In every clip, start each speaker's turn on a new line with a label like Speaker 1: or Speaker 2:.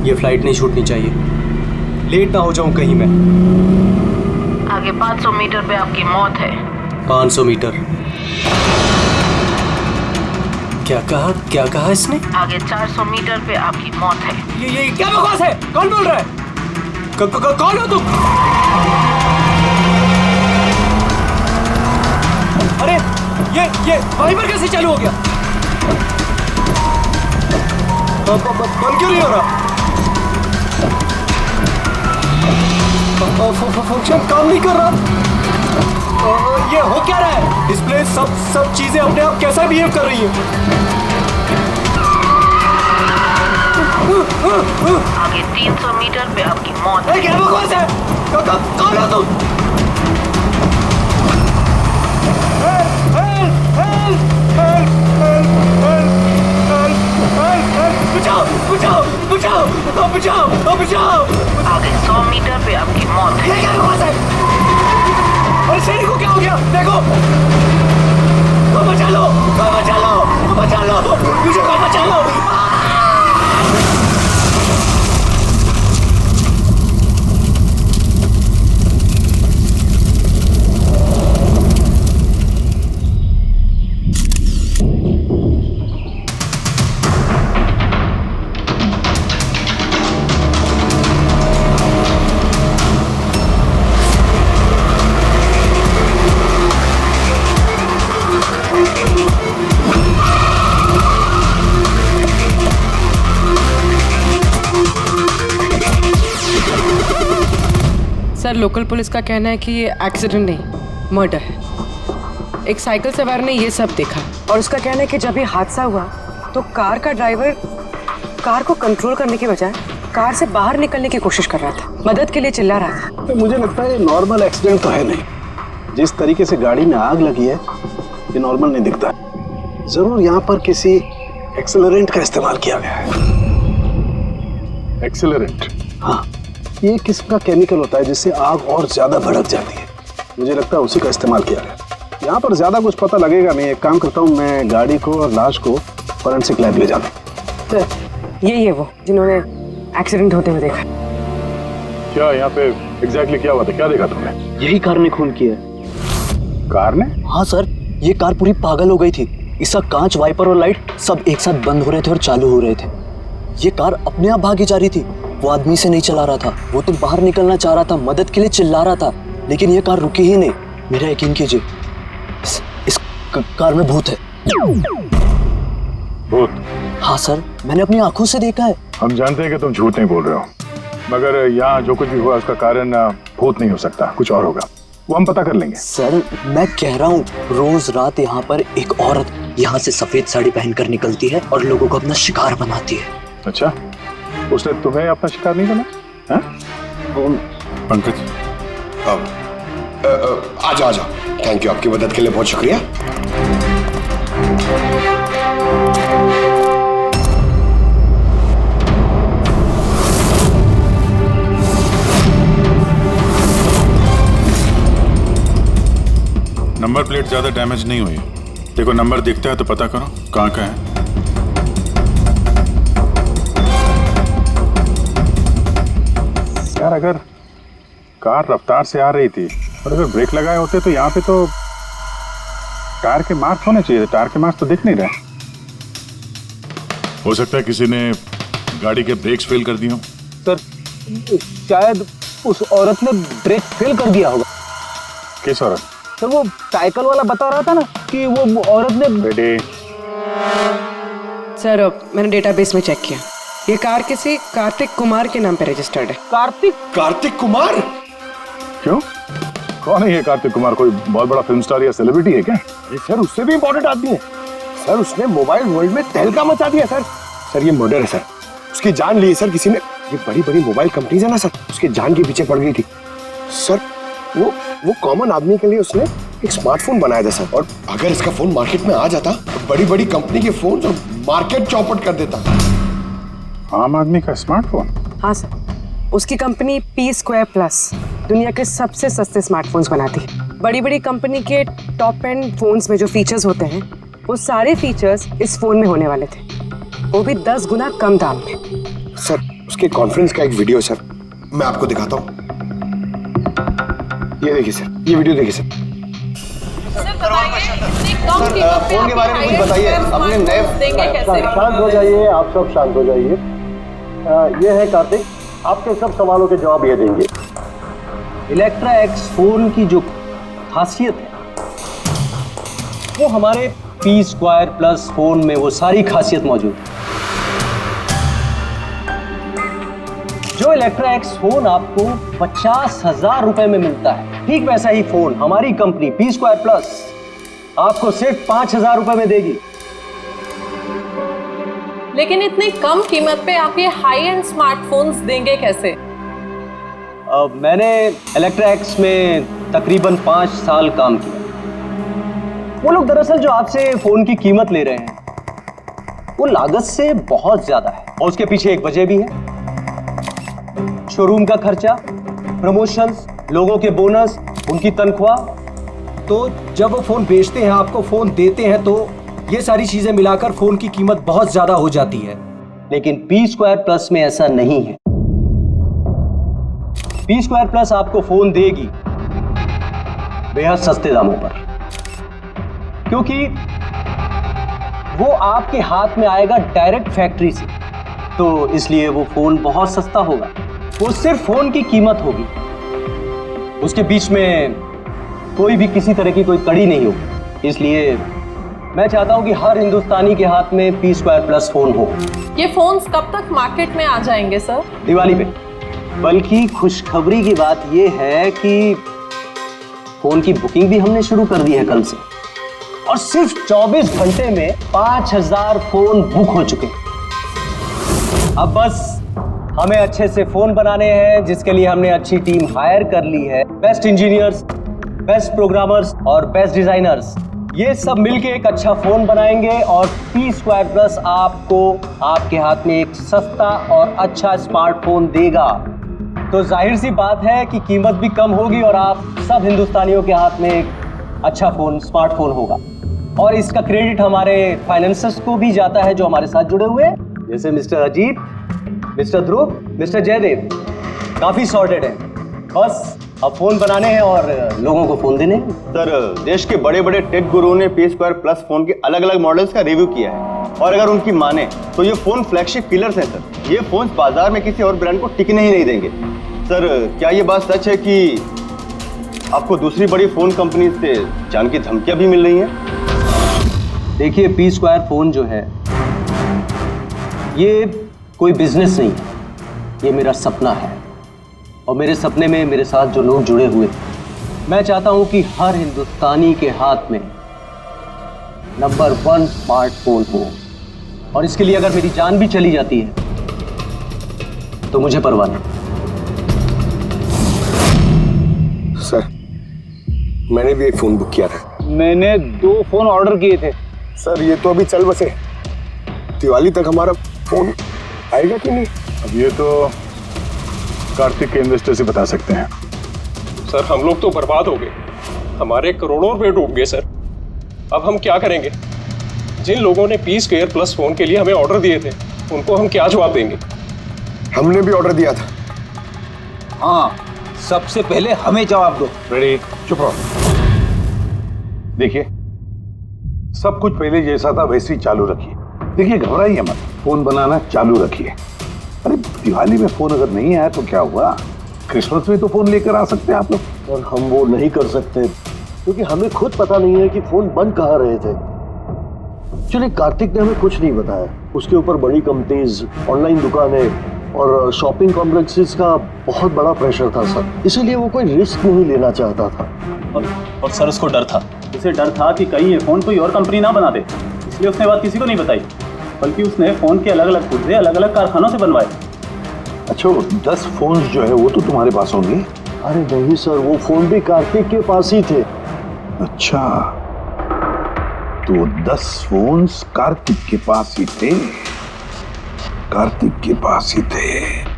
Speaker 1: ये फ्लाइट नहीं छूटनी चाहिए, लेट ना हो जाऊं कहीं मैं।
Speaker 2: आगे 500 मीटर पे आपकी मौत है।
Speaker 1: 500 मीटर? क्या कहा इसने?
Speaker 2: आगे 400 मीटर पे आपकी मौत है।
Speaker 1: ये क्या बकवास है? कौन बोल रहा है? कौन हो तुम? अरे ये वाइपर कैसे चालू हो गया? बंद क्यों नहीं हो रहा? फंक्शन काम नहीं कर रहा। ये हो क्या रहा है? डिस्प्ले सब चीजें अपने आप कैसा बिहेव कर रही हैं?
Speaker 2: आगे 300 मीटर पे आपकी मौत है।
Speaker 1: क्या बकवास है? कौन हो तुम? बचाओ!
Speaker 2: आगे 100 मीटर पे आपकी मौत है।
Speaker 1: ये क्या बकवास है? अरे शेरी को क्या हो गया? देखो, बचा लो! मुझे बचा लो!
Speaker 3: सर, लोकल पुलिस का कहना है कि ये एक्सीडेंट नहीं, मर्डर है। एक साइकिल सवार ने ये सब देखा और उसका कहना है कि जब ये हादसा हुआ तो कार का ड्राइवर कार को कंट्रोल करने के बजाय कार से बाहर निकलने की कोशिश कर रहा था, मदद के लिए चिल्ला रहा था।
Speaker 4: तो मुझे लगता है ये नॉर्मल एक्सीडेंट तो है नहीं। जिस तरीके से गाड़ी में आग लगी है ये नॉर्मल नहीं दिखता। जरूर यहाँ पर किसी एक्सेलरेंट का इस्तेमाल किया गया है।
Speaker 5: एक्सेलरेंट?
Speaker 4: हाँ, ये एक किस्म का केमिकल होता है जिससे आग और ज्यादा भड़क जाती है। मुझे लगता है उसी का इस्तेमाल किया गया। यहाँ पर ज्यादा कुछ पता लगेगा नहीं। एक काम करता हूँ, मैं गाड़ी को और लाश को फोरेंसिक लैब ले जाता हूँ।
Speaker 3: सर, ये वो जिन्होंने एक्सीडेंट होते हुए देखा।
Speaker 5: क्या यहाँ पे एग्जैक्टली क्या हुआ था? क्या देखा तुमने?
Speaker 1: यही कार ने खून किया।
Speaker 5: कार ने?
Speaker 1: हाँ सर, ये कार पूरी पागल हो गई थी। इसका कांच, वाइपर और लाइट सब एक साथ बंद हो रहे थे और चालू हो रहे थे। ये कार अपने आप भागी जा रही थी। वो आदमी से नहीं चला रहा था, वो तो बाहर निकलना चाह रहा था, मदद के लिए चिल्ला रहा था, लेकिन ये कार रुकी ही नहीं। मेरा यकीन कीजिए, इस कार में भूत है।
Speaker 5: भूत?
Speaker 1: हाँ सर, मैंने अपनी आंखों से देखा है।
Speaker 5: हम जानते हैं कि तुम झूठ नहीं बोल रहे हो, मगर यहाँ जो कुछ भी हुआ उसका कारण भूत नहीं हो सकता, कुछ और होगा। वो हम पता कर लेंगे।
Speaker 1: सर, मैं कह रहा हूँ, रोज रात यहाँ पर एक औरत यहाँ से सफेद साड़ी पहनकर निकलती है और लोगों को अपना शिकार बनाती है।
Speaker 5: अच्छा, उसने तुम्हें अपना शिकार नहीं बना?
Speaker 6: पंकज, आजा। थैंक यू, आपकी मदद के लिए बहुत शुक्रिया।
Speaker 7: नंबर प्लेट ज्यादा डैमेज नहीं हुई। देखो, नंबर दिखता है तो पता करो कहाँ का है।
Speaker 5: यार, अगर कार रफ्तार से आ रही थी और अगर ब्रेक लगाए होते तो यहाँ पे तो टायर के मार्क्स होने चाहिए थे। टायर के मार्क्स तो दिख नहीं रहे।
Speaker 7: हो सकता है किसी ने गाड़ी के ब्रेक्स फेल कर दिए हो।
Speaker 1: सर, शायद उस औरत ने ब्रेक फेल कर दिया होगा।
Speaker 5: किस औरत?
Speaker 1: सर, वो साइकिल वाला बता रहा था ना कि वो औरत ने।
Speaker 5: बेटे,
Speaker 3: सर, मैंने डेटाबेस में चेक किया, ये कार किसी कार्तिक कुमार के नाम पे रजिस्टर्ड है।
Speaker 6: कार्तिक कुमार?
Speaker 5: क्यों? कौन है ये कार्तिक कुमार? कोई बहुत बड़ा फिल्म स्टार या सेलिब्रिटी है क्या?
Speaker 6: सर, उससे भी इम्पोर्टेंट आदमी है सर। उसने मोबाइल वर्ल्ड में तहलका मचा दिया सर। ये मर्डर है सर। उसकी जान ली है सर किसी ने। ये बड़ी बड़ी मोबाइल कंपनीज है ना सर, उसके जान के पीछे पड़ गई थी सर। वो कॉमन आदमी के लिए उसने एक स्मार्टफोन बनाया था सर। और अगर इसका फोन मार्केट में आ जाता तो बड़ी बड़ी कंपनी के फोन और मार्केट चौपट कर देता।
Speaker 5: आम आदमी का स्मार्टफोन?
Speaker 3: हाँ सर, उसकी कंपनी P2+ दुनिया के सबसे सस्ते स्मार्टफोन्स बनाती है। बड़ी बड़ी कंपनी के टॉप एंड फोन्स में जो फीचर्स होते हैं वो सारे फीचर्स इस फोन में होने वाले थे, वो भी 10 गुना कम दाम में।
Speaker 6: सर उसके कॉन्फ्रेंस का एक वीडियो सर, मैं आपको दिखाता हूँ। ये देखिए सर, ये वीडियो देखिए सर।
Speaker 8: फोन के बारे में कुछ बताइए, अपने नए
Speaker 2: देंगे कैसे?
Speaker 9: शांत हो जाइए, आप सब शांत हो जाइए। ये है कार्तिक, आपके सब सवालों के जवाब ये देंगे।
Speaker 10: इलेक्ट्रा एक्स फोन की जो खासियत है वो हमारे पी स्क्वायर प्लस फोन में वो सारी खासियत मौजूद है। जो इलेक्ट्रा एक्स फोन आपको 50,000 रुपए में मिलता है, ठीक वैसा ही फोन हमारी कंपनी पी स्क्वायर प्लस आपको सिर्फ 5,000 रुपए में देगी।
Speaker 2: लेकिन इतनी कम कीमत पे आप ये हाई एंड स्मार्टफोन्स देंगे कैसे?
Speaker 10: मैंने इलेक्ट्रा एक्स में तकरीबन 5 साल काम किया। वो लोग दरअसल जो आपसे फोन की कीमत ले रहे हैं वो लागत से बहुत ज्यादा है, और उसके पीछे एक वजह भी है। शोरूम का खर्चा, प्रमोशंस, लोगों के बोनस, उनकी तनख्वाह।
Speaker 9: तो जब वो फोन बेचते हैं, आपको फोन देते हैं, तो ये सारी चीजें मिलाकर फोन की कीमत बहुत ज्यादा हो जाती है।
Speaker 10: लेकिन पी स्क्वायर प्लस में ऐसा नहीं है। पी स्क्वायर प्लस आपको फोन देगी बेहद सस्ते दामों पर, क्योंकि वो आपके हाथ में आएगा डायरेक्ट फैक्ट्री से, तो इसलिए वो फोन बहुत सस्ता होगा। वो सिर्फ फोन की कीमत होगी, उसके बीच में कोई भी किसी तरह की कोई कड़ी नहीं होगी। इसलिए मैं चाहता हूं कि हर हिंदुस्तानी के हाथ में पी स्क्वायर प्लस फोन हो।
Speaker 2: ये फोन्स कब तक मार्केट में आ जाएंगे सर?
Speaker 10: दिवाली पे। बल्कि खुशखबरी की बात यह है कि फोन की बुकिंग भी हमने शुरू कर दी है कल से, और सिर्फ 24 घंटे में 5,000 फोन बुक हो चुके हैं। अब बस हमें अच्छे से फोन बनाने हैं, जिसके लिए हमने अच्छी टीम हायर कर ली है। बेस्ट इंजीनियर्स, बेस्ट प्रोग्रामर्स और बेस्ट डिजाइनर्स, ये सब मिलके एक अच्छा फोन बनाएंगे, और पी स्क्वायर प्लस आपको आपके हाथ में एक सस्ता और अच्छा स्मार्टफोन देगा। तो जाहिर सी बात है कि कीमत भी कम होगी और आप सब हिंदुस्तानियों के हाथ में एक अच्छा फोन, स्मार्टफोन होगा। और इसका क्रेडिट हमारे फाइनेंसर्स को भी जाता है जो हमारे साथ जुड़े हुए हैं, जैसे मिस्टर अजीत, मिस्टर ध्रुव, मिस्टर जयदेव। काफी सॉर्टेड है, बस अब फोन बनाने हैं और लोगों को फोन देने हैं।
Speaker 8: सर, देश के बड़े बड़े टेक गुरुओं ने पी स्क्वायर प्लस फोन के अलग अलग मॉडल्स का रिव्यू किया है, और अगर उनकी माने तो ये फोन फ्लैगशिप किलर्स हैं सर। ये फोन बाजार में किसी और ब्रांड को टिकने ही नहीं देंगे। सर, क्या ये बात सच है कि आपको दूसरी बड़ी फोन कंपनी से जान की धमकियां भी मिल रही हैं?
Speaker 10: देखिए, पी स्क्वायर फोन जो है ये कोई बिजनेस नहीं है, ये मेरा सपना है। और मेरे सपने में मेरे साथ जो लोग जुड़े हुए थे, मैं चाहता हूं कि हर हिंदुस्तानी के हाथ में नंबर 1 स्मार्टफोन हो, और इसके लिए अगर मेरी जान भी चली जाती है तो मुझे परवाह नहीं।
Speaker 6: सर, मैंने भी एक फोन बुक किया था।
Speaker 9: मैंने 2 फोन ऑर्डर किए थे।
Speaker 6: सर, ये तो अभी चल बसे, दिवाली तक हमारा फोन आएगा कि नहीं?
Speaker 5: अब ये तो कार्तिक के इन्वेस्टर से बता सकते हैं।
Speaker 11: सर, हम लोग तो बर्बाद हो गए, हमारे करोड़ों रुपए डूब गए सर। अब हम क्या करेंगे? जिन लोगों ने पी स्क्वायर प्लस फोन के लिए हमें ऑर्डर दिए थे, उनको हम क्या जवाब देंगे?
Speaker 6: हमने भी ऑर्डर दिया था।
Speaker 9: हाँ, सबसे पहले हमें जवाब दो।
Speaker 5: रेडी, चुप रहो।
Speaker 12: देखिए, सब कुछ पहले जैसा था वैसे ही चालू रखिए। देखिए, घबराइए मत, फोन बनाना चालू रखिए। अरे दिवाली में फोन अगर नहीं आया तो क्या हुआ, क्रिसमस में तो फोन लेकर आ सकते हैं आप लोग।
Speaker 9: और हम वो नहीं कर सकते क्योंकि हमें खुद पता नहीं है कि फोन बन कहाँ रहे थे। चलिए, कार्तिक ने हमें कुछ नहीं बताया। उसके ऊपर बड़ी कंपनीज, ऑनलाइन दुकानें और शॉपिंग कॉम्प्लेक्सेस का बहुत बड़ा प्रेशर था सर, इसीलिए वो कोई रिस्क नहीं लेना चाहता था।
Speaker 13: और सर, उसको डर था। उसे डर था कि कहीं ये फोन कोई और कंपनी ना बना दे, इसलिए उसने बात किसी को नहीं बताई, बल्कि उसने फोन के अलग अलग पुर्जे अलग अलग कारखानों से बनवाए।
Speaker 12: अच्छा, 10 फोन जो है वो तो तुम्हारे पास होंगे?
Speaker 9: अरे नहीं सर, वो फोन भी कार्तिक के पास ही थे।
Speaker 12: अच्छा, तो 10 फोन कार्तिक के पास ही थे। कार्तिक के पास ही थे।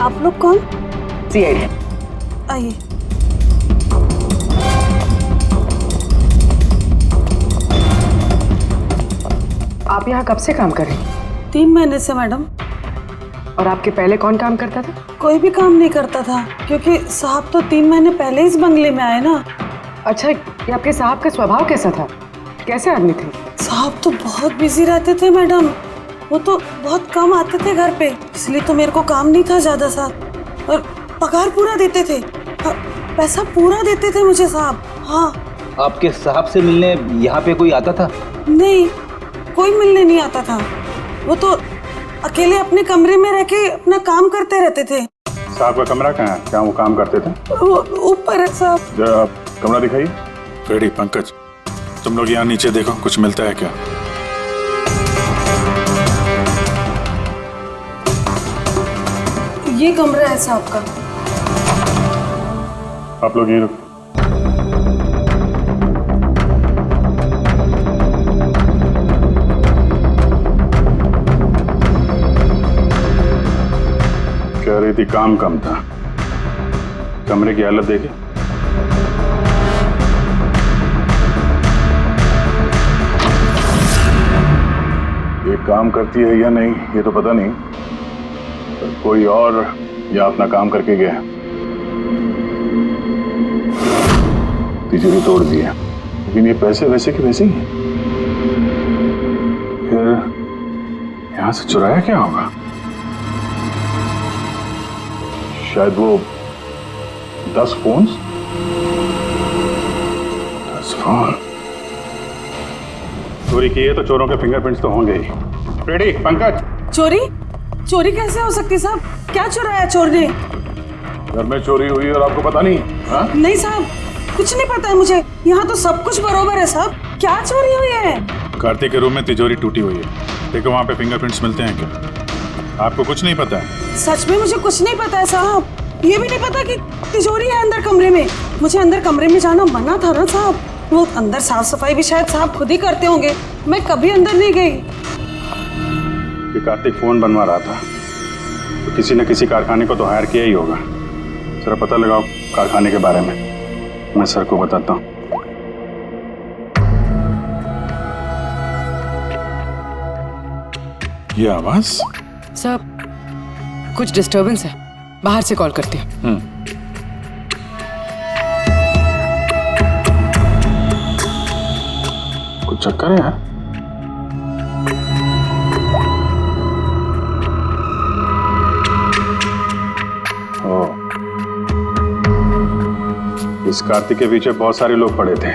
Speaker 14: आप लोग कौन?
Speaker 3: सीआईडी।
Speaker 14: आइए।
Speaker 3: आप यहाँ कब से काम कर रही?
Speaker 14: 3 महीने से मैडम।
Speaker 3: और आपके पहले कौन काम करता था?
Speaker 14: कोई भी काम नहीं करता था, क्योंकि साहब तो 3 महीने पहले इस बंगले में आए ना।
Speaker 3: अच्छा, ये आपके साहब का स्वभाव कैसा था? कैसे आदमी थे?
Speaker 14: साहब तो बहुत बिजी रहते थे मैडम, वो तो बहुत कम आते थे घर पे, इसलिए तो मेरे को काम नहीं था ज्यादा साहब। और पगार पूरा देते थे, पैसा पूरा देते थे मुझे साहब। हाँ।
Speaker 13: आपके साहब से मिलने यहाँ पे कोई आता था?
Speaker 14: नहीं, कोई मिलने नहीं आता था। वो तो अकेले अपने कमरे में रह के अपना काम करते रहते थे।
Speaker 5: साहब का कमरा कहाँ है? क्या वो काम करते थे?
Speaker 14: वो ऊपर है साहब।
Speaker 5: जरा कमरा दिखाइए।
Speaker 7: फ्रेडी, पंकज, तुम लोग यहाँ नीचे देखो, कुछ मिलता है क्या?
Speaker 14: ये कमरा है साहब का।
Speaker 5: आप लोग यहीं रुको। कह रही थी काम कम था, कमरे की हालत देखी। ये काम करती है या नहीं ये तो पता नहीं, पर कोई और या अपना काम करके गया। तिजोरी तोड़ दिया, लेकिन ये पैसे वैसे के वैसे ही हैं। फिर यहां से चुराया क्या होगा? शायद वो 10 फोन। चोरी की है तो चोरों के फिंगरप्रिंट्स तो होंगे ही। रेडी पंकज?
Speaker 14: चोरी? चोरी कैसे हो सकती साहब? क्या चुराया चोर ने?
Speaker 5: घर में चोरी हुई और आपको पता नहीं? हाँ?
Speaker 14: नहीं साहब, कुछ नहीं पता है मुझे। यहाँ तो सब कुछ बरोबर है साहब। क्या चोरी हुई है?
Speaker 7: कार्तिक के रूम में तिजोरी टूटी हुई है, देखो वहाँ पे फिंगरप्रिंट्स मिलते हैं क्या? आपको कुछ नहीं पता है?
Speaker 14: सच में मुझे कुछ नहीं पता है साहब। ये भी नहीं पता कि तिजोरी है अंदर कमरे में। मुझे अंदर कमरे में जाना मना था ना साहब। वो अंदर साफ सफाई भी शायद साहब खुद ही करते होंगे, मैं कभी अंदर नहीं गई।
Speaker 5: कि कार्तिक फोन बनवा रहा था तो किसी न किसी कारखाने को तो हायर किया ही होगा। जरा पता लगाओ कारखाने के बारे में, मैं सर को बताता हूँ।
Speaker 7: ये आवाज?
Speaker 3: सब कुछ डिस्टरबेंस है, बाहर से कॉल करते हैं।
Speaker 5: कुछ चक्कर है यार। इस कार्तिक के पीछे बहुत सारे लोग पड़े थे,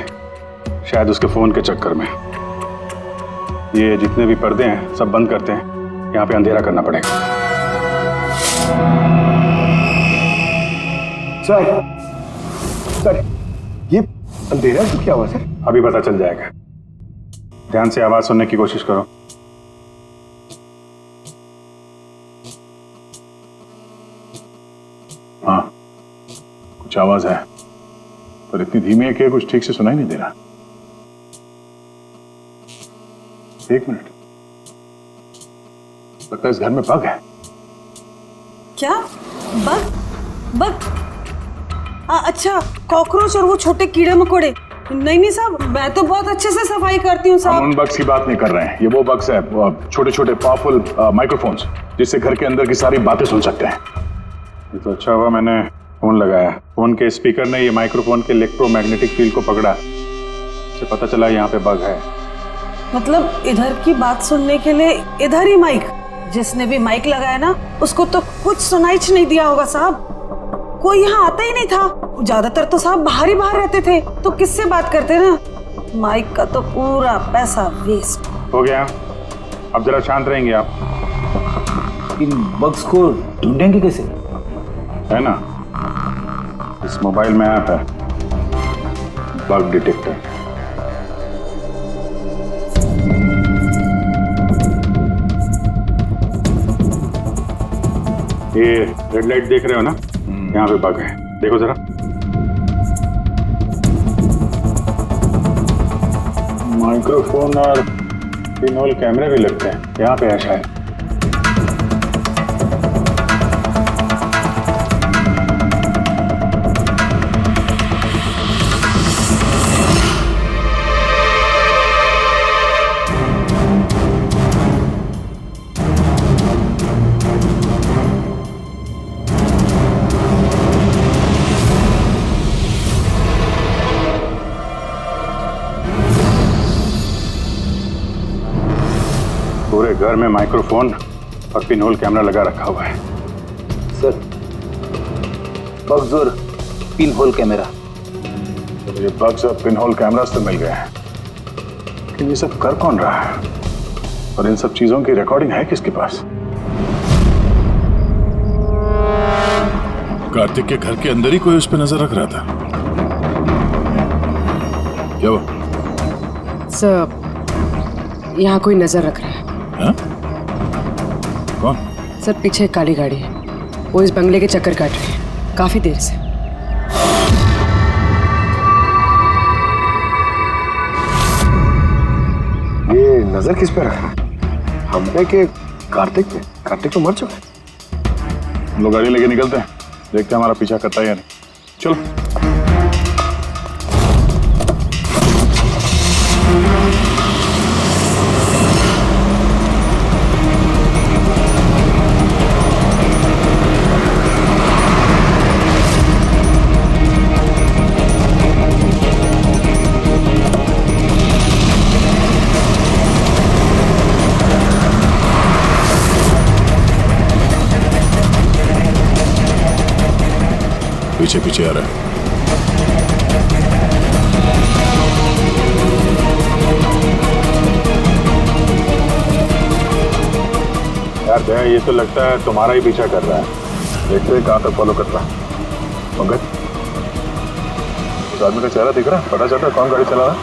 Speaker 5: शायद उसके फोन के चक्कर में। ये जितने भी पर्दे हैं सब बंद करते हैं, यहाँ पे अंधेरा करना पड़ेगा।
Speaker 6: सर ये अंधेरा तो क्या हुआ सर?
Speaker 5: अभी पता चल जाएगा, ध्यान से आवाज सुनने की कोशिश करो। हाँ, कुछ आवाज है पर इतनी धीमी है कि कुछ ठीक से सुनाई नहीं दे रहा। 1 मिनट, लगता है इस घर में बग है।
Speaker 14: क्या बग? बग? अच्छा, कॉकरोच और वो छोटे कीड़े मकोड़े। नहीं साहब, मैं तो बहुत अच्छे से सफाई करती हूँ साहब।
Speaker 5: हम उन बग्स की बात नहीं कर रहे हैं, ये वो बग्स है, छोटे छोटे पावरफुल माइक्रोफोन्स जिससे घर के अंदर की सारी बातें सुन सकते हैं। ये तो अच्छा हुआ मैंने फोन लगाया, फोन के स्पीकर ने ये माइक्रोफोन के इलेक्ट्रोमैग्नेटिक फील्ड को पकड़ा, इससे पता चला यहाँ पे बग है।
Speaker 14: मतलब इधर की बात सुनने के लिए इधर ही माइक? जिसने भी माइक लगाया ना उसको तो कुछ सुनाई नहीं दिया होगा साहब। कोई यहाँ आता ही नहीं था, ज्यादातर तो साहब बाहर ही बाहर रहते थे, तो किससे बात करते ना। माइक का तो पूरा पैसा वेस्ट
Speaker 5: हो गया। अब जरा शांत रहेंगे आप।
Speaker 13: इन बग्स को ढूंढेंगे कैसे?
Speaker 5: है ना, इस मोबाइल में ऐप है बग डिटेक्टर। ये रेड लाइट देख रहे हो ना, यहाँ पे बग है, देखो जरा। माइक्रोफोन और पिनहोल कैमरे भी लगते हैं, यहाँ पे है शायद। घर में माइक्रोफोन और पिन होल कैमरा लगा रखा हुआ है।
Speaker 12: सर, बग्स और पिन होल कैमरा।
Speaker 5: तो ये बग्स और पिन होल कैमरा तो मिल गए हैं, लेकिन ये सब कर कौन रहा है और इन सब चीजों की रिकॉर्डिंग है किसके पास?
Speaker 7: कार्तिक के घर के अंदर ही कोई उस पर नजर रख रहा था क्या वो?
Speaker 3: सर, यहाँ कोई नजर रख रहा है।
Speaker 7: हाँ? कौन?
Speaker 3: सर, पीछे एक काली गाड़ी है, वो इस बंगले के चक्कर काट रही है काफी देर से।
Speaker 6: ये नजर किस पे रखा? हम पे कि कार्तिक पे? कार्तिक तो मर चुका है।
Speaker 5: हम लोग गाड़ी लेके निकलते हैं, देखते हैं हमारा पीछा करता है या नहीं। चलो।
Speaker 7: पीछे पीछे आ रहा है।
Speaker 5: यार दया, ये तो लगता है तुम्हारा ही पीछा कर रहा है। देखते हैं कहाँ तक फॉलो कर रहा है। पंकज, उस आदमी का चेहरा दिख रहा है? पता चलता है कौन गाड़ी चला रहा है?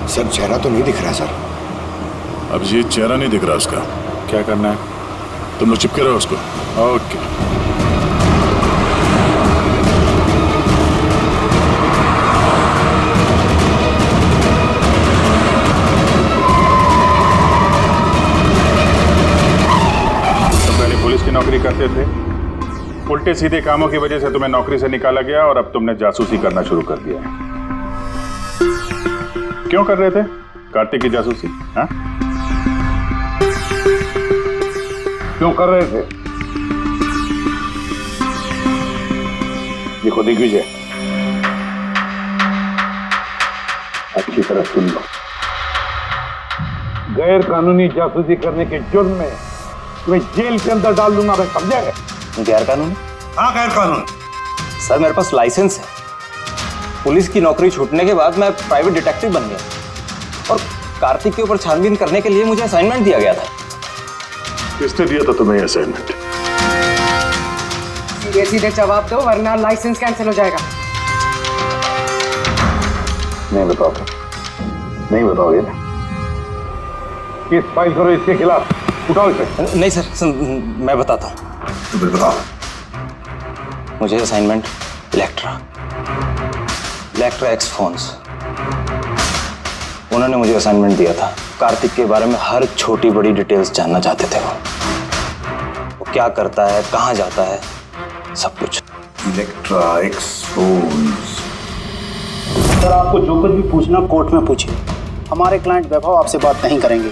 Speaker 6: सर, चेहरा तो नहीं दिख रहा सर।
Speaker 7: अब ये चेहरा नहीं दिख रहा उसका, क्या करना है? तुम लोग चिपके रहो उसको। ओके।
Speaker 5: तुम पहले पुलिस की नौकरी करते थे, उल्टे सीधे कामों की वजह से तुम्हें नौकरी से निकाला गया और अब तुमने जासूसी करना शुरू कर दिया है। क्यों कर रहे थे कार्तिक की जासूसी? हाँ?
Speaker 12: क्यों कर रहे थे? देखो दिग्विजय, अच्छी तरह सुन लो। गैर कानूनी जासूसी करने के जुर्म में तुम्हें जेल के अंदर डाल दूंगा, मैं समझा है?
Speaker 8: गैर कानूनी?
Speaker 12: हाँ, गैर कानूनी।
Speaker 8: सर, मेरे पास लाइसेंस है। पुलिस की नौकरी छूटने के बाद मैं प्राइवेट डिटेक्टिव बन गया और कार्तिक के ऊपर छानबीन करने के लिए मुझे असाइनमेंट दिया गया था।
Speaker 5: किसने दिया था तुम्हें असाइनमेंट?
Speaker 3: सीधे सीधे जवाब दो वरना लाइसेंस कैंसिल हो जाएगा।
Speaker 12: नहीं बताओगे? नहीं बताओगे ना? केस फाइल करो इसके खिलाफ, उठाओ इसे।
Speaker 8: नहीं सर, मैं बताता हूँ।
Speaker 12: बताओ।
Speaker 8: मुझे असाइनमेंट इलेक्ट्रा एक्स फोन्स, उन्होंने मुझे असाइनमेंट दिया था। कार्तिक के बारे में हर छोटी बड़ी डिटेल्स जानना चाहते थे। वो क्या करता है, कहाँ जाता है, सब कुछ।
Speaker 12: Electra x phones.
Speaker 13: सर, आपको जो कुछ भी पूछना कोर्ट में पूछिए। हमारे क्लाइंट वैभव आपसे बात नहीं करेंगे।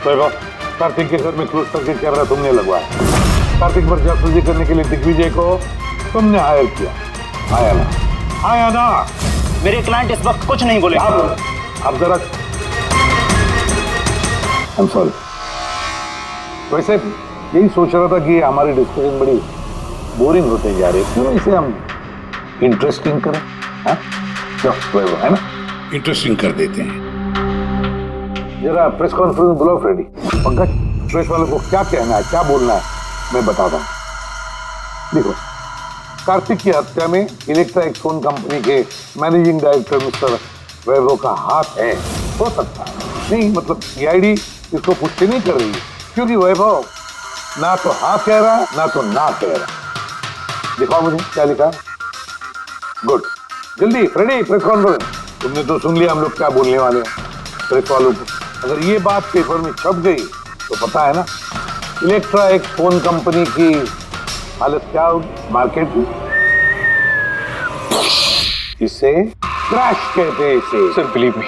Speaker 12: वैभव, कार्तिक के घर में क्लोज करके कैमरा तुमने लगवाया। कार्तिक पर जासूसी करने के लिए दिग्विजय को तुमने हायर किया। आया ना?
Speaker 13: मेरे क्लाइंट इस वक्त कुछ नहीं बोले।
Speaker 12: अब जरा I'm sorry। वैसे यही सोच रहा था कि हमारी डिस्कशन बड़ी बोरिंग होते जा रही है, क्यों इसे हम इंटरेस्टिंग करें? हाँ? है ना?
Speaker 7: इंटरेस्टिंग कर देते हैं।
Speaker 12: जरा प्रेस कॉन्फ्रेंस बुलाओ फ्रेडी। पंकज, प्रेस वालों को क्या कहना है, क्या बोलना है, मैं बताता हूँ। देखो, कार्तिक की हत्या में इलेक्ट्रा एक्स फोन कंपनी के मैनेजिंग डायरेक्टर मिस्टर वैभव का हाथ है, हो सकता है। नहीं मतलब सीआईडी इसको पुष्टि नहीं कर रही है, क्योंकि वैभव ना तो हाँ कह रहा है ना तो ना कह रहा। दिखाओ मुझे क्या लिखा। गुड, जल्दी फ्रेडी प्रेस कॉन्फ्रेंस। तुमने तो सुन लिया हम लोग क्या बोलने वाले हैं प्रेस वालों को। अगर ये बात पेपर में छप गई तो पता है ना इलेक्ट्रा एक्स फोन कंपनी की हालत क्या होगी मार्केट में। इसे क्रैश कहते हैं इसे।
Speaker 5: Sir believe me,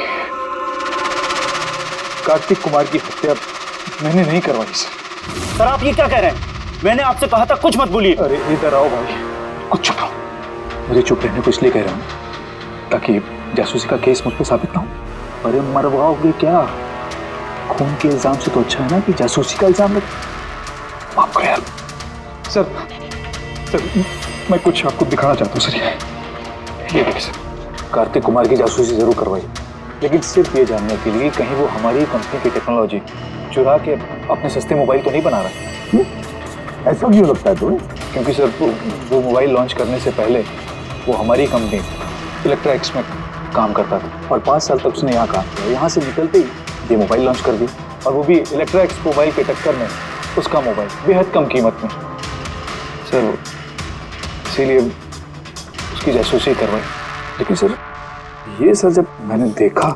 Speaker 5: Kartik Kumar की हत्या मैंने नहीं करवाई सर।
Speaker 13: सर, आप ये क्या कह रहे हैं? मैंने आपसे कहा था कुछ मत बोलिए।
Speaker 5: अरे इधर आओ भाई, कुछ चुप रहो। मुझे चुप रहने को इसलिए कह रहा हूँ ताकि जासूसी का केस मुझ पर साबित ना हो। अरे मरवाओगे क्या? खून के इल्जाम से तो अच्छा है ना कि जासूसी का इल्जाम लगे। माफ करो यार। सर मैं कुछ आपको दिखाना चाहता हूँ सर। ये देखिए सर, कार्तिक कुमार की जासूसी जरूर करवाई, लेकिन सिर्फ ये जानने के लिए कहीं वो हमारी कंपनी की टेक्नोलॉजी चुरा के अपने सस्ते मोबाइल तो नहीं बना रहा है।
Speaker 12: ऐसा क्यों लगता है तुम्हें?
Speaker 5: क्योंकि सर वो मोबाइल लॉन्च करने से पहले वो हमारी कंपनी इलेक्ट्रा एक्स में काम करता था और 5 साल तक उसने यहाँ काम किया। यहाँ से निकलते ही ये मोबाइल लॉन्च कर दिया, और वो भी इलेक्ट्रा एक्स मोबाइल के टक्कर में उसका मोबाइल बेहद कम कीमत में। सर इसीलिए उसकी जासूसी करवाई। लेकिन सर ये सर जब मैंने देखा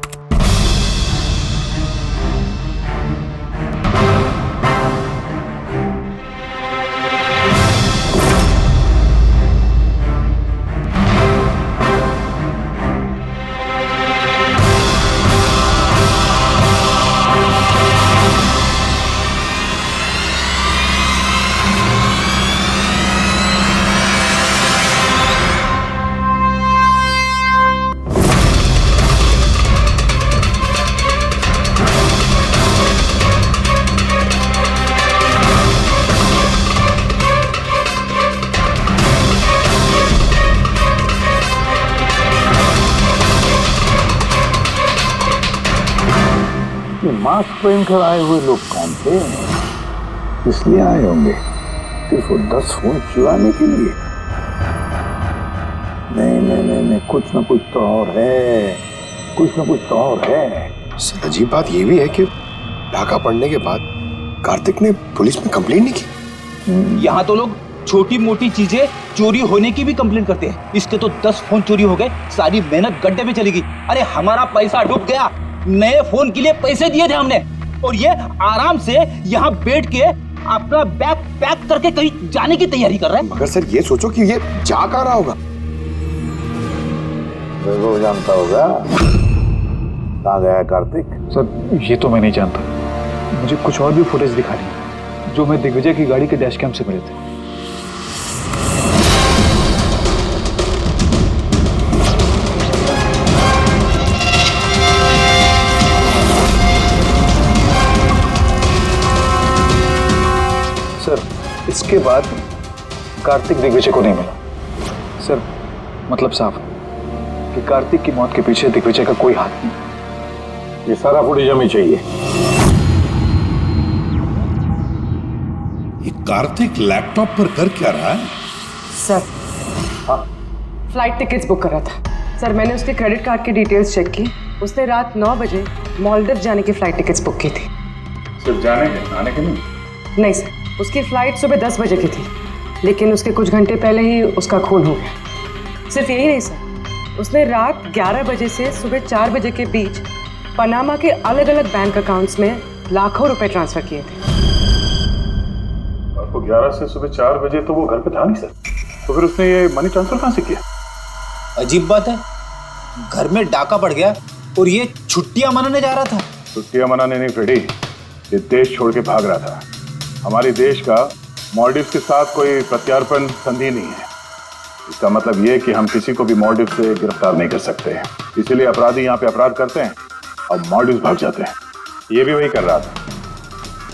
Speaker 12: मास्क पहनकर आए हुए लोग कौन थे? इसलिए आए होंगे सिर्फ वो 10 फोन चुराने के लिए? नहीं, कुछ ना कुछ तो और है, कुछ ना कुछ तो और है।
Speaker 6: सर अजीब बात ये भी है कि डाका पड़ने के बाद कार्तिक ने पुलिस में कंप्लेंट नहीं की।
Speaker 10: यहाँ तो लोग छोटी मोटी चीजें चोरी होने की भी कंप्लेंट करते हैं। इसके तो 10 फोन चोरी हो गए, सारी मेहनत गड्ढे में चली गई। अरे हमारा पैसा डूब गया, नए फोन के लिए पैसे दिए थे हमने, और ये आराम से यहाँ बैठ के अपना बैग पैक करके कहीं जाने की तैयारी कर रहा है।
Speaker 6: मगर सर ये सोचो कि ये जा कहाँ रहा होगा?
Speaker 12: वो जानता होगा कहाँ गया है कार्तिक।
Speaker 5: सर ये तो मैं नहीं जानता, मुझे कुछ और भी फुटेज दिखा दी जो मैं दिग्विजय की गाड़ी के डैश कैम से मिले थे। सर इसके बाद कार्तिक दिग्विजय को नहीं मिला। सर मतलब साफ कि कार्तिक की मौत के पीछे दिग्विजय का कोई हाथ नहीं।
Speaker 12: ये सारा फुटेज हमें चाहिए।
Speaker 15: ये कार्तिक लैपटॉप पर कर क्या रहा है?
Speaker 3: सर फ्लाइट टिकट्स बुक कर रहा था। सर मैंने उसके क्रेडिट कार्ड की डिटेल्स चेक की, उसने रात 9 बजे मालदीव जाने की फ्लाइट टिकट्स बुक की थी।
Speaker 5: सिर्फ जाने के, आने के नहीं?
Speaker 3: नहीं सर, उसकी फ्लाइट सुबह 10 बजे की थी, लेकिन उसके कुछ घंटे पहले ही उसका खून हो गया। सिर्फ यही नहीं सर, उसने रात 11 बजे से सुबह 4 बजे के बीच पनामा के अलग अलग बैंक अकाउंट्स में लाखों रुपए ट्रांसफर किए थे।
Speaker 5: आपको 11 से सुबह 4 बजे तो वो घर पे था नहीं सर, तो फिर उसने ये मनी ट्रांसफर कहाँ से किया?
Speaker 10: अजीब बात है, घर में डाका पड़ गया और ये छुट्टियां मनाने जा रहा था।
Speaker 5: छुट्टियां मनाने नहीं फ्रेडी, ये देश छोड़ के भाग रहा था। हमारे देश का मालदीव के साथ कोई प्रत्यार्पण संधि नहीं है। इसका मतलब ये कि हम किसी को भी मालदीव से गिरफ्तार नहीं कर सकते हैं, इसीलिए अपराधी यहाँ पे अपराध करते हैं और मालदीव भाग जाते हैं। ये भी वही कर रहा था,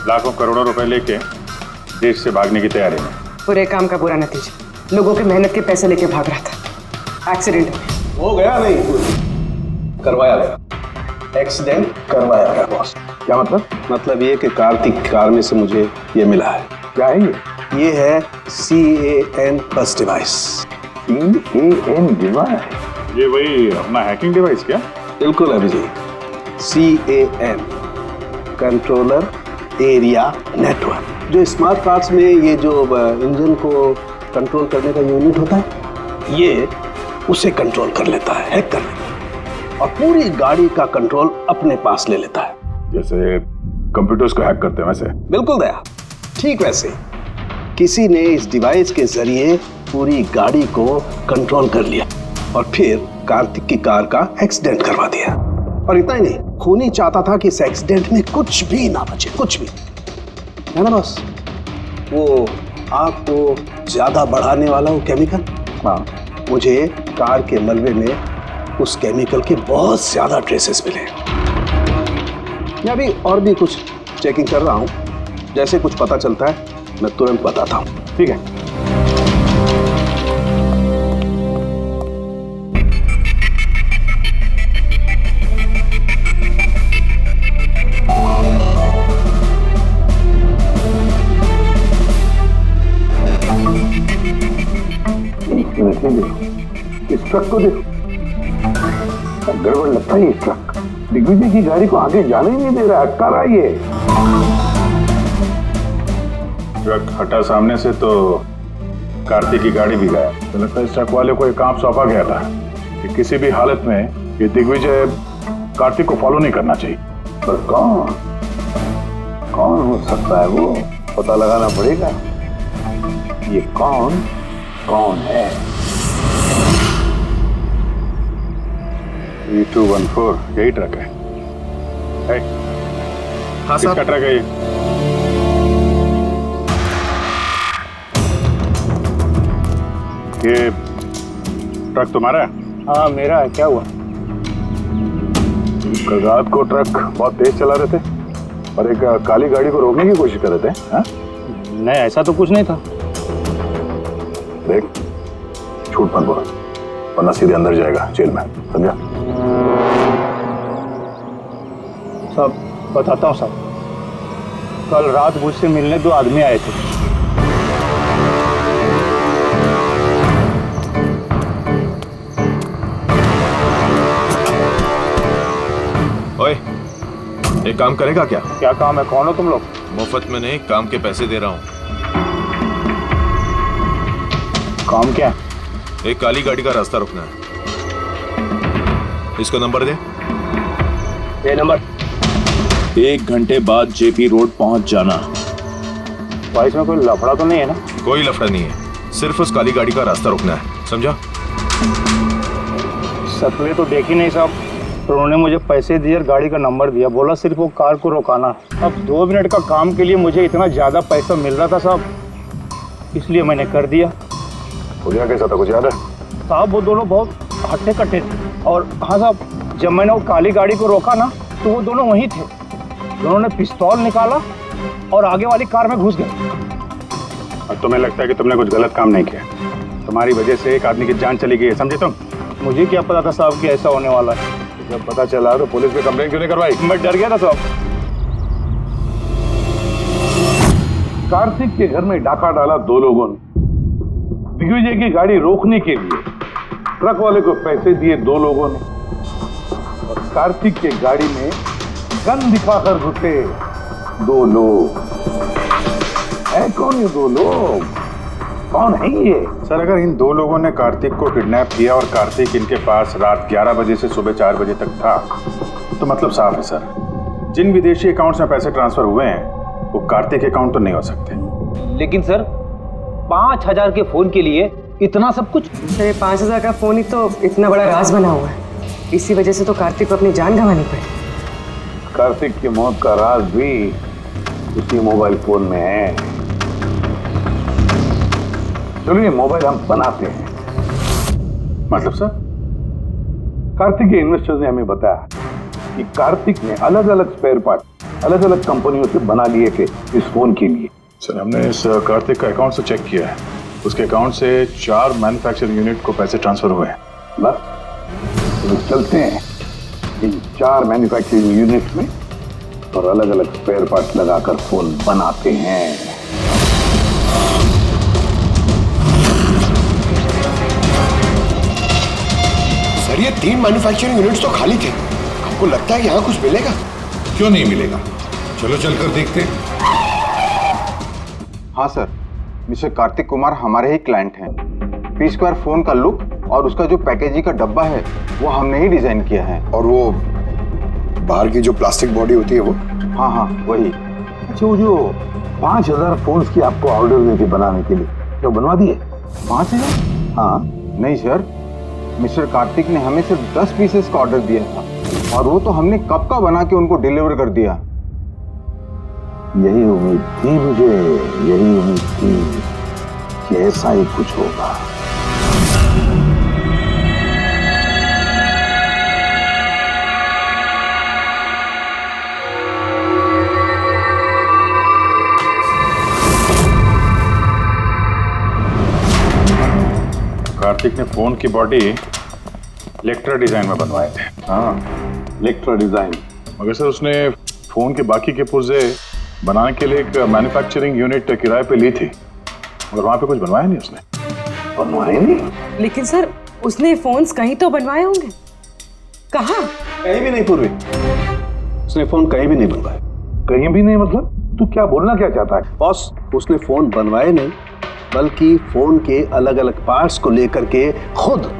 Speaker 5: लाखों करोड़ों रुपए लेके देश से भागने की तैयारी में।
Speaker 3: बुरे काम का बुरा नतीजा, लोगों के मेहनत के पैसे लेके भाग रहा था। एक्सीडेंट
Speaker 4: हो गया नहीं, करवाया गया। एक्सीडेंट करवाया गया बॉस।
Speaker 12: क्या मतलब?
Speaker 4: मतलब ये कि कार्तिक कार में से मुझे ये मिला है।
Speaker 12: क्या है ये?
Speaker 4: ये है CAN बस डिवाइस।
Speaker 12: CAN device?
Speaker 5: ये वही अपना हैकिंग डिवाइस क्या?
Speaker 4: बिल्कुल Abhijeet, CAN controller area network. जो स्मार्ट कार्ड्स में ये जो इंजन को कंट्रोल करने का यूनिट होता है, ये उसे कंट्रोल कर लेता है, हैक कर लेता है, और पूरी गाड़ी का कंट्रोल अपने पास ले लेता है।
Speaker 5: जैसे कंप्यूटर्स को हैक करते हैं वैसे?
Speaker 4: बिल्कुल दया, ठीक वैसे किसी ने इस डिवाइस के जरिए पूरी गाड़ी को कंट्रोल कर लिया और फिर कार्तिक की कार का एक्सीडेंट करवा दिया। और इतना ही नहीं, खूनी चाहता था कि इस एक्सीडेंट में कुछ भी ना बचे, कुछ भी, है ना बॉस? वो आग को ज्यादा बढ़ाने वाला वो केमिकल, हाँ, मुझे कार के मलबे में उस केमिकल के बहुत ज्यादा ट्रेसेस मिले। मैं अभी और भी कुछ चेकिंग कर रहा हूं, जैसे कुछ पता चलता है मैं तुरंत बताता हूं, ठीक है?
Speaker 12: इस ट्रक को देखो, गड़बड़ लगता है। ये ट्रक दिग्विजय की गाड़ी को आगे जाने ही नहीं दे रहा है, अटका रहा है ये।
Speaker 5: ट्रक हटा सामने से तो कार्तिक की गाड़ी भी गया। तो लगता है इस ट्रक वाले को एक काम सौंपा गया था कि किसी भी हालत में ये दिग्विजय कार्तिक को फॉलो नहीं करना चाहिए।
Speaker 12: पर कौन हो सकता है वो, पता लगाना पड़ेगा। ये कौन है?
Speaker 5: 3214 यही ट्रक है।
Speaker 6: हाँ साहब।
Speaker 5: किसका ट्रक है ये? ये ट्रक तुम्हारा है?
Speaker 6: हाँ मेरा है। क्या हुआ?
Speaker 5: कल रात को ट्रक बहुत तेज चला रहे थे और एक काली गाड़ी को रोकने की कोशिश कर रहे थे। हाँ?
Speaker 6: नहीं ऐसा तो कुछ नहीं था।
Speaker 5: देख, झूठ मत बोल वरना सीधे अंदर जाएगा जेल में, समझा?
Speaker 6: साहब बताता हूँ साहब, कल रात मुझसे मिलने 2 आदमी आए थे।
Speaker 16: ओए, एक काम करेगा क्या?
Speaker 6: क्या काम है? कौन हो तुम लोग?
Speaker 16: मुफ्त में नहीं, काम के पैसे दे रहा हूँ।
Speaker 6: काम क्या है?
Speaker 16: एक काली गाड़ी का रास्ता रोकना है। इसको नंबर दे।
Speaker 6: ये नंबर।
Speaker 16: 1 घंटे बाद जेपी रोड पहुंच जाना।
Speaker 6: भाई इसमें कोई लफड़ा तो नहीं है ना?
Speaker 16: कोई लफड़ा नहीं है, सिर्फ उस काली गाड़ी का रास्ता रोकना है, समझा?
Speaker 6: सपने तो देखी नहीं साहब, तो उन्होंने मुझे पैसे दिए और गाड़ी का नंबर दिया, बोला सिर्फ वो कार को रोकाना। अब 2 मिनट का काम के लिए मुझे इतना ज्यादा पैसा मिल रहा था साहब, इसलिए मैंने कर दिया।
Speaker 5: हुलिया कैसा था, कुछ याद है?
Speaker 6: साहब वो दोनों बहुत हट्टे कट्टे थे। और हाँ साहब, जब मैंने वो काली गाड़ी को रोका ना तो वो दोनों वहीं थे। उन्होंने पिस्तौल निकाला और आगे वाली कार में घुस गए।
Speaker 5: और तुम्हें लगता है कि तुमने कुछ गलत काम नहीं किया? तुम्हारी वजह से एक आदमी की जान चली गई है, समझे तुम?
Speaker 6: मुझे क्या पता था साहब कि ऐसा होने वाला है।
Speaker 5: जब पता चला तो पुलिस में कंप्लेंट क्यों नहीं करवाई?
Speaker 6: मैं डर गया था साहब।
Speaker 12: कार्तिक के घर में डाका डाला 2 लोगों ने। दिग्विजय की गाड़ी रोकने के लिए ट्रक वाले को पैसे दिए 2 लोगों ने, और कार्तिक के गाड़ी में गन दिखाकर घुसे 2 लोग। है कौन ये 2 लोग? कौन है ये?
Speaker 5: सर, अगर इन 2 लोगों ने कार्तिक को किडनैप किया और कार्तिक इनके पास रात 11 बजे से सुबह 4 बजे तक था, तो मतलब साफ है सर, जिन विदेशी अकाउंट्स में पैसे ट्रांसफर हुए हैं वो कार्तिक अकाउंट तो नहीं हो सकते।
Speaker 10: लेकिन सर 5000 के फोन के लिए इतना सब कुछ?
Speaker 3: सर ये 5000 का फोन ही तो इतना बड़ा राज बना हुआ है, इसी वजह से तो कार्तिक को अपनी जान गंवानी पड़ी।
Speaker 12: कार्तिक की मौत का राज भी उसी मोबाइल फोन में है। चलिए मोबाइल हम बनाते हैं।
Speaker 5: मतलब सर?
Speaker 12: कार्तिक के इन्वेस्टर्स ने हमें बताया कि कार्तिक ने अलग अलग स्पेयर पार्ट अलग अलग कंपनियों से बना लिए थे इस फोन के लिए।
Speaker 5: सर, हमने इस कार्तिक का अकाउंट से चेक किया है, उसके अकाउंट से 4 मैन्युफैक्चरिंग यूनिट को पैसे ट्रांसफर हुए हैं।
Speaker 12: बस तो चलते हैं इन 4 मैन्युफैक्चरिंग यूनिट में और अलग अलग स्पेयर पार्ट लगाकर फोन बनाते हैं।
Speaker 6: सर ये 3 मैन्युफैक्चरिंग यूनिट्स तो खाली थे, आपको लगता है यहाँ कुछ मिलेगा?
Speaker 15: क्यों नहीं मिलेगा, चलो चलकर देखते हैं।
Speaker 8: हाँ सर, मिस्टर कार्तिक कुमार हमारे ही क्लाइंट हैं। P-Square फोन का लुक और उसका जो पैकेजिंग का डब्बा है वो हमने ही डिजाइन किया है।
Speaker 6: और वो बाहर की जो प्लास्टिक बॉडी होती है वो?
Speaker 8: हाँ हाँ वही।
Speaker 12: अच्छा, वो जो 5000 फोन्स की आपको ऑर्डर दी थी बनाने के लिए, तो बनवा दिए?
Speaker 8: 5000?
Speaker 12: हाँ।
Speaker 8: नहीं सर, मिस्टर कार्तिक ने हमें सिर्फ 10 पीसेस का ऑर्डर दिया था और वो तो हमने कब का बना के उनको डिलीवर कर दिया।
Speaker 12: यही उम्मीद थी मुझे, यही उम्मीद थी कि ऐसा ही कुछ होगा।
Speaker 5: कार्तिक ने फोन की बॉडी इलेक्ट्रा डिजाइन में बनवाए थे।
Speaker 12: हाँ, इलेक्ट्रा डिजाइन।
Speaker 5: मगर सर उसने फोन के बाकी के पुर्जे बनाने के लिए एक मैन्युफैक्चरिंग यूनिट किराए पे ली थी, मगर वहां पे कुछ बनवाया नहीं उसने।
Speaker 12: बनवाए नहीं?
Speaker 3: लेकिन सर उसने फोन्स कहीं तो बनवाए होंगे। कहाँ?
Speaker 4: कहीं भी नहीं पूर्वी, उसने फोन कहीं भी नहीं बनवाए।
Speaker 12: कहीं भी नहीं मतलब? तू क्या बोलना क्या चाहता है?
Speaker 4: बॉस, उसने फोन बनवाए नहीं, बल्कि फोन के अलग अलग पार्ट्स को लेकर के खुद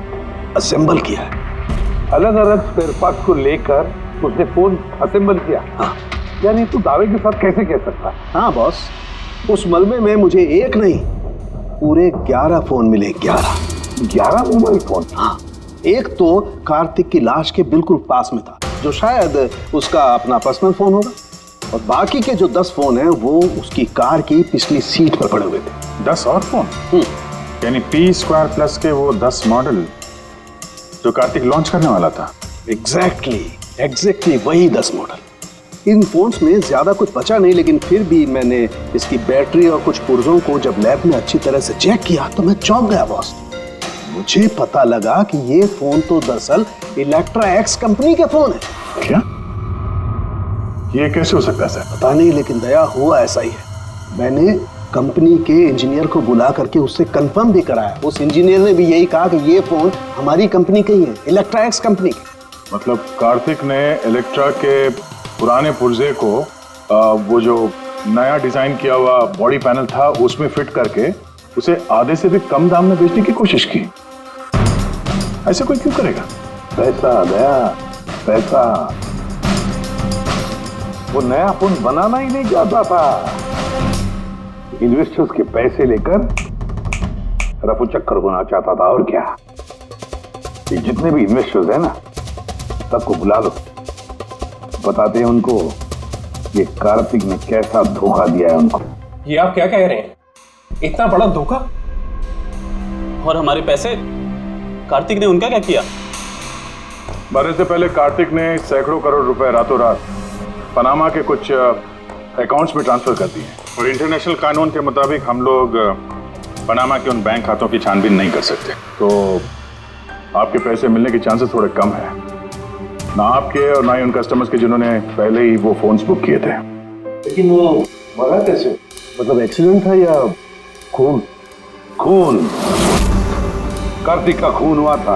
Speaker 4: असेंबल किया है।
Speaker 12: अलग अलग स्पेयर पार्ट्स को लेकर उसने फोन असेंबल किया?
Speaker 4: हाँ।
Speaker 12: यानी तू दावे के साथ कैसे कह सकता है?
Speaker 4: हाँ बॉस, उस मलबे में मुझे एक नहीं पूरे 11 फोन मिले। 11 मोबाइल फोन? हाँ। एक तो कार्तिक की लाश के बिल्कुल पास में था, जो शायद उसका अपना पर्सनल फोन होगा, और बाकी के जो 10 फोन हैं वो उसकी कार की पिछली सीट पर पड़े हुए थे।
Speaker 5: 10 और फोन? यानी P² प्लस के वो 10 मॉडल जो कार्तिक लॉन्च करने वाला था।
Speaker 4: एग्जैक्टली वही 10 मॉडल। इन फोन्स में ज्यादा कुछ बचा नहीं, लेकिन फिर भी मैंने इसकी बैटरी और कुछ पुर्जों को जब लैब में अच्छी तरह से चेक किया तो मैं चौंक गया बॉस। मुझे पता लगा कि ये फोन तो दरअसल इलेक्ट्रा एक्स कंपनी के फोन है।
Speaker 5: क्या? ये कैसे हो सकता है सर?
Speaker 4: पता नहीं, लेकिन दया हुआ ऐसा ही है। मैंने कंपनी के इंजीनियर को बुला करके उससे कंफर्म भी कराया। उस इंजीनियर ने भी यही कहा कि ये फोन हमारी कंपनी के ही है, इलेक्ट्रा एक्स कंपनी के।
Speaker 5: मतलब कार्तिक ने इलेक्ट्रा के पुराने पुर्जे को वो जो नया डिजाइन किया हुआ बॉडी पैनल था उसमें फिट करके उसे आधे से भी कम दाम में बेचने की कोशिश की। ऐसे कोई क्यों करेगा?
Speaker 12: पैसा दया, पैसा। वो नया फोन बनाना ही नहीं चाहता था, इन्वेस्टर्स के पैसे लेकर रफू चक्कर होना चाहता था। और क्या, ये जितने भी इन्वेस्टर्स हैं ना, सबको बुला लो, बताते हैं उनको ये कार्तिक ने कैसा धोखा दिया है उनको।
Speaker 11: ये आप क्या कह रहे हैं? इतना बड़ा धोखा? और हमारे पैसे? कार्तिक ने उनका क्या किया?
Speaker 5: मरने से पहले कार्तिक ने सैकड़ों करोड़ रुपए रातों रात पनामा के कुछ अकाउंट्स में ट्रांसफर कर दिए, और इंटरनेशनल कानून के मुताबिक हम लोग पनामा के उन बैंक खातों की छानबीन नहीं कर सकते। तो आपके पैसे मिलने के चांसेस थोड़े कम है, ना आपके और ना ही उन कस्टमर्स के जिन्होंने पहले ही वो फोन्स बुक किए थे।
Speaker 4: लेकिन वो मरा कैसे? मतलब एक्सीडेंट था या खून?
Speaker 12: खून, कार्तिक का खून हुआ था।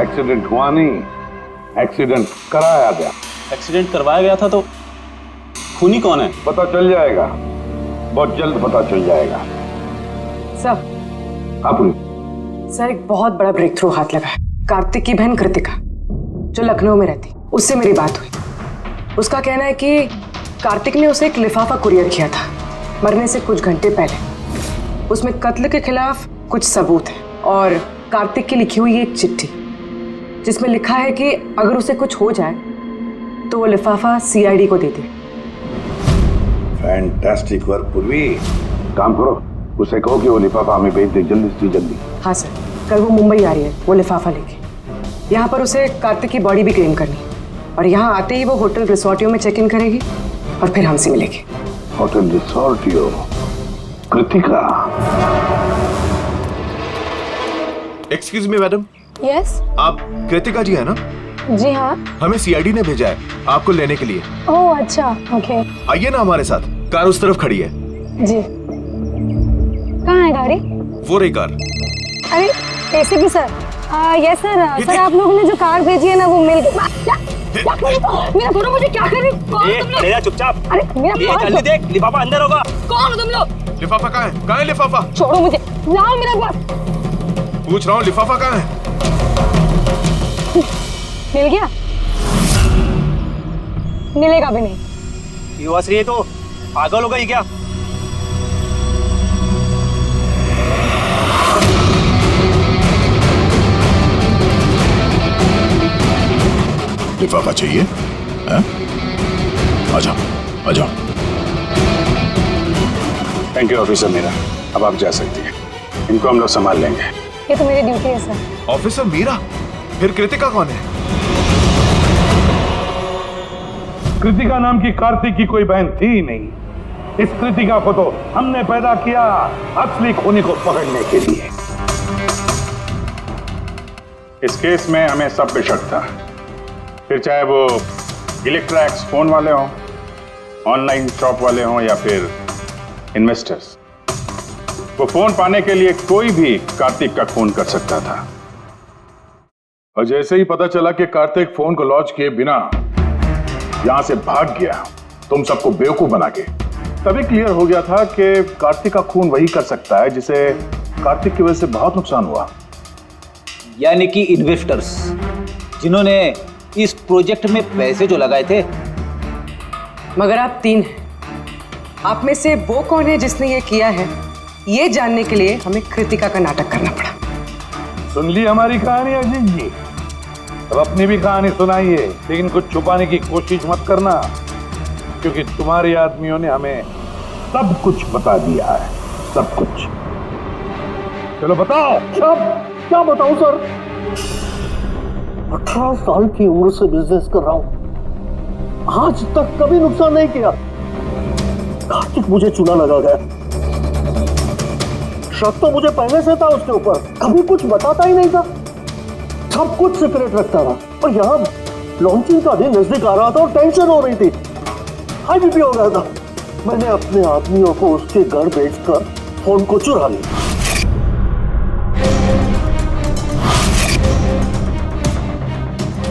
Speaker 12: एक्सीडेंट हुआ नहीं, एक्सीडेंट कराया गया।
Speaker 13: एक्सीडेंट करवाया गया था तो खूनी कौन है?
Speaker 12: पता चल जाएगा, बहुत जल्द पता चल जाएगा।
Speaker 3: सर।
Speaker 12: हाँ
Speaker 3: सर, एक बहुत बड़ा ब्रेक थ्रू हाथ लगा है। कार्तिक की बहन कृतिका जो लखनऊ में रहती, उससे मेरी बात हुई। उसका कहना है कि कार्तिक ने उसे एक लिफाफा कुरियर किया था मरने से कुछ घंटे पहले। उसमें कत्ल के खिलाफ कुछ सबूत है और कार्तिक की लिखी हुई एक चिट्ठी जिसमें लिखा है कि अगर उसे कुछ हो जाए तो वो लिफाफा CID को दे दे।
Speaker 12: फैंटास्टिक वर्क पूर्वी। काम करो, उसे कहो कि वो लिफाफा हमें भेज दे जल्दी से जल्दी।
Speaker 3: हाँ सर, कल वो मुंबई आ रही है वो लिफाफा लेके। यहाँ पर उसे कार्तिक की बॉडी भी क्लेम करनी है, और यहाँ आते ही वो होटल रिसोर्टियो में चेक इन करेगी और फिर हमसे मिलेगी।
Speaker 12: होटल रिसोर्टियो? Kritika?
Speaker 16: Excuse me madam.
Speaker 17: Yes.
Speaker 16: आप कृतिका जी है ना?
Speaker 17: जी हाँ।
Speaker 16: हमें CID ने भेजा है आपको लेने के लिए।
Speaker 17: ओह अच्छा, ओके।
Speaker 16: आइए ना हमारे साथ, कार उस तरफ खड़ी है।
Speaker 17: जी। कहाँ है गाड़ी?
Speaker 16: वो रही कार।
Speaker 17: अरे ACP sir. Yes sir. Sir आप लोगों ने जो कार भेजी है ना वो मिल गई। मेरा फोन मुझे क्या कर रही? कौन हो तुम लोग?
Speaker 13: ले चुपचाप।
Speaker 17: अरे मेरा
Speaker 13: जल्दी देख, लिफाफा अंदर होगा।
Speaker 17: कौन हो तुम लोग?
Speaker 16: लिफाफा कहाँ है? कहाँ है लिफाफा?
Speaker 17: छोड़ो मुझे, लाओ मेरा पास।
Speaker 16: पूछ रहा हूँ लिफाफा कहाँ है?
Speaker 17: मिल गया? मिलेगा भी नहीं।
Speaker 13: युवाश्री तो पागल हो गई क्या?
Speaker 5: लिफाफा चाहिए? आ जाओ, आ जाओ। थैंक यू ऑफिसर मीरा, अब आप जा सकती हैं। इनको हम लोग संभाल लेंगे।
Speaker 17: ये तो मेरी ड्यूटी है सर।
Speaker 16: ऑफिसर मीरा? फिर कृतिका कौन है?
Speaker 12: कृतिका नाम की कार्तिक की कोई बहन थी ही नहीं। इस कृतिका को तो हमने पैदा किया असली खूनी को पकड़ने के लिए।
Speaker 5: इस केस में हमें सब पे शक था, फिर चाहे वो इलेक्ट्रैक्स फोन वाले हों, ऑनलाइन शॉप वाले हों या फिर इन्वेस्टर्स। वो फोन पाने के लिए कोई भी कार्तिक का खून कर सकता था।
Speaker 12: और जैसे ही पता चला कि कार्तिक फोन को लॉन्च किए बिना यहां से भाग गया, तुम सबको बेवकूफ बना के, तभी क्लियर हो गया था कि कार्तिक का खून वही कर सकता है जिसे कार्तिक की वजह से बहुत नुकसान हुआ।
Speaker 10: यानी कि इन्वेस्टर्स जिन्होंने इस प्रोजेक्ट में पैसे जो लगाए थे।
Speaker 3: मगर आप 3 हैं, आप में से वो कौन है जिसने ये किया है, ये जानने के लिए हमें कृतिका का नाटक करना पड़ा।
Speaker 12: सुन ली हमारी कहानी अजीत जी, अब अपनी भी कहानी सुनाइए, लेकिन कुछ छुपाने की कोशिश मत करना, क्योंकि तुम्हारे आदमियों ने हमें सब कुछ बता दिया है, सब कुछ। चलो बताओ।
Speaker 9: क्या बताऊं सर? 18 साल की उम्र से बिजनेस कर रहा हूं, आज तक कभी नुकसान नहीं किया। कार्तिक मुझे चूना लगा गया, शक तो मुझे पहले से था उसके ऊपर, कभी कुछ बताता ही नहीं था, सब कुछ सीक्रेट रखता था। और यहाँ लॉन्चिंग का दिन नजदीक आ रहा था और टेंशन हो रही थी, हाई बीपी हो गया था। मैंने अपने आदमियों को उसके घर भेजकर फोन को चुरा लिया।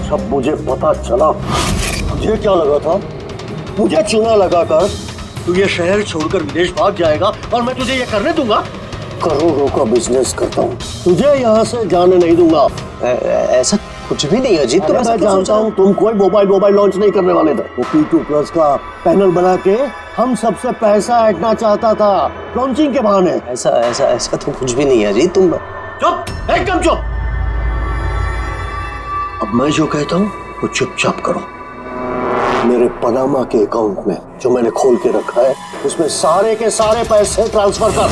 Speaker 9: जब मुझे पता चला, मुझे क्या लगा था, मुझे चूना लगाकर तू ये शहर छोड़कर विदेश भाग जाएगा और मैं तुझे ये करने दूंगा। करोड़ों का बिजनेस करता हूँ, तुझे यहाँ से जाने नहीं दूंगा।
Speaker 1: ऐसा कुछ भी नहीं अजीत,
Speaker 9: मैं जानता हूँ तुम कोई मोबाइल लॉन्च नहीं करने वाले थे। वो P2+ का पैनल बना के हम सबसे पैसा ऐंठना चाहता था लॉन्चिंग के बहाने।
Speaker 1: ऐसा तो कुछ भी नहीं है अजीत, तुम
Speaker 9: चुप, एकदम चुप। अब मैं जो कहता हूँ वो चुपचाप करो। मेरे पनामा के अकाउंट में जो मैंने खोल के रखा है, उसमें सारे के सारे पैसे ट्रांसफर कर।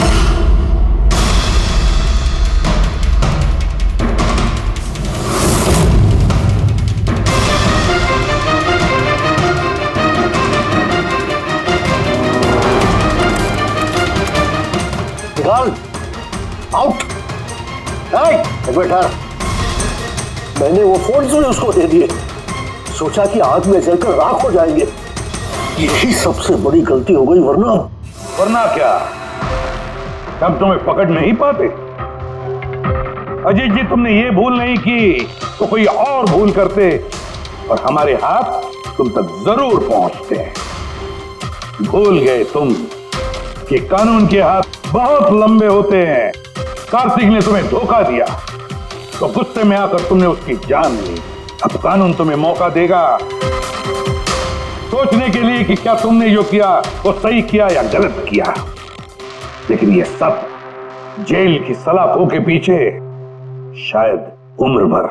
Speaker 9: निकाल, आउट। बेटा, मैंने वो फोन भी उसको दे दिए, सोचा कि आग में जलकर राख हो जाएंगे। यही सबसे बड़ी गलती हो गई,
Speaker 12: वरना क्या तब तुम्हें पकड़ नहीं पाते? अजीत जी, तुमने ये भूल नहीं की तो कोई और भूल करते और हमारे हाथ तुम तक जरूर पहुंचते। भूल गए तुम कि कानून के हाथ बहुत लंबे होते हैं। कार्तिक ने तुम्हें धोखा दिया तो गुस्से में आकर तुमने उसकी जान ली। अब कानून तुम्हें मौका देगा सोचने के लिए कि क्या तुमने जो किया वो सही किया या गलत किया। लेकिन ये सब जेल की सलाखों के पीछे शायद उम्र भर